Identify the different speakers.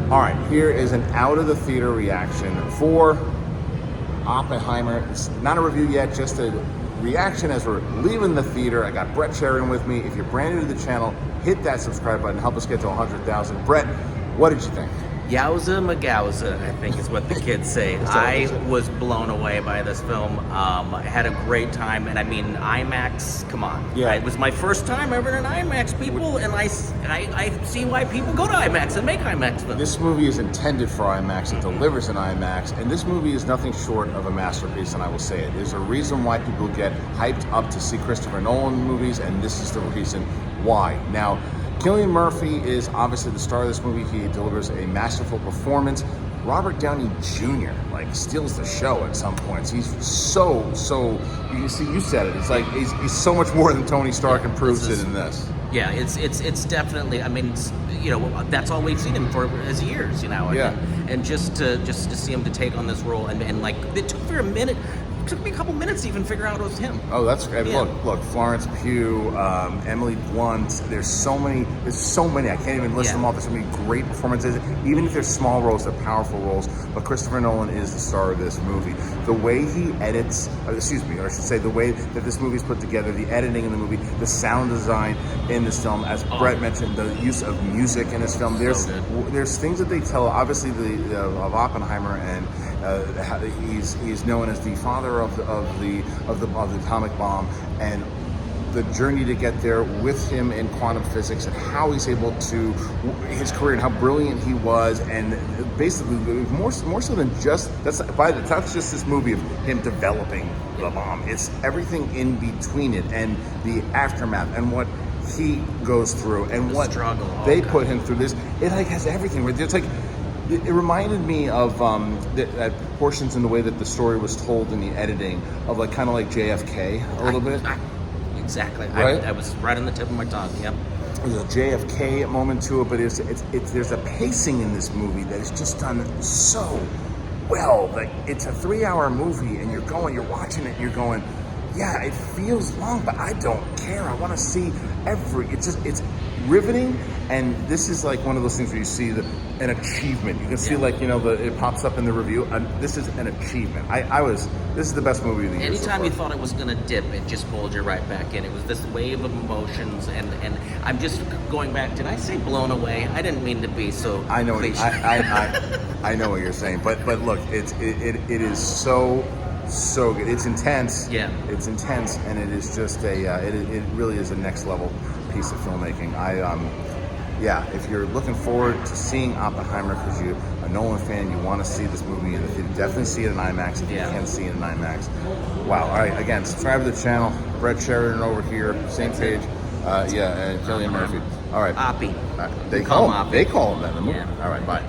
Speaker 1: All right, here is an out of the theater reaction for Oppenheimer. It's not a review yet, just a reaction as we're leaving the theater. I got Brett Sheridan with me. If you're brand new to the channel, hit that subscribe button. Help us get to 100,000. Brett, what did you think?
Speaker 2: Yowza magowza, I think is what the kids say. I was blown away by this film. I had a great time, and I mean, IMAX, come on.
Speaker 1: Yeah.
Speaker 2: It was my first time ever in IMAX, people, and I see why people go to IMAX and make IMAX films.
Speaker 1: This movie is intended for IMAX. It delivers in IMAX, and this movie is nothing short of a masterpiece, and I will say it. There's a reason why people get hyped up to see Christopher Nolan movies, and this is the reason why. Now, Cillian Murphy is obviously the star of this movie. He delivers a masterful performance. Robert Downey Jr. steals the show at some points. He's so you see, you said it. It's like he's so much more than Tony Stark, and proves it in this.
Speaker 2: Yeah, it's definitely. I mean, that's all we've seen him for as years,
Speaker 1: Yeah.
Speaker 2: And just to see him to take on this role, and like it took for a minute. It took me a couple minutes to even figure out it was him.
Speaker 1: Oh, that's great.
Speaker 2: Yeah.
Speaker 1: Look, Florence Pugh, Emily Blunt. There's so many. I can't even list them all. There's so many great performances. Even if they're small roles, they're powerful roles. But Christopher Nolan is the star of this movie. The way he edits, or I should say, the way that this movie is put together, the editing in the movie, the sound design in this film, as Brett mentioned, the use of music in this film. There's things that they tell. Obviously, of Oppenheimer, and he's known as the father of the atomic bomb, and the journey to get there with him in quantum physics, and how he's able to, his career, and how brilliant he was, and basically more so than just that's just this movie of him developing the bomb. It's everything in between it, and the aftermath, and what he goes through, and what
Speaker 2: struggle
Speaker 1: they put him through. It has everything. It's like, it reminded me of that portions in the way that the story was told in the editing of kind of like JFK a little bit.
Speaker 2: Exactly.
Speaker 1: Right?
Speaker 2: I was right on the tip of my tongue. Yep.
Speaker 1: There's a JFK moment to it, but there's a pacing in this movie that is just done so well. Like, it's a 3-hour movie, and you're watching it, and you're going, yeah, it feels long, but I don't care. I want to see it's riveting, and this is like one of those things where you see an achievement. You can see it pops up in the review. This is an achievement. This is the best movie of the year.
Speaker 2: Anytime you thought it was gonna dip, it just pulled you right back in. It was this wave of emotions, and I'm just going back. Did I say blown away? I didn't mean to be so.
Speaker 1: I know. I know what you're saying, but look, it is so good. It's intense.
Speaker 2: Yeah.
Speaker 1: It's intense, and it is just it really is a next level piece of filmmaking. If you're looking forward to seeing Oppenheimer because you're a Nolan fan, you want to see this movie in the theater, definitely see it in IMAX if you can see it in IMAX. Wow. All right, again, subscribe to the channel. Brett Sheridan over here, same page. And Cillian Murphy. All right.
Speaker 2: Oppie.
Speaker 1: They call him that in the movie.
Speaker 2: Yeah.
Speaker 1: All right, bye.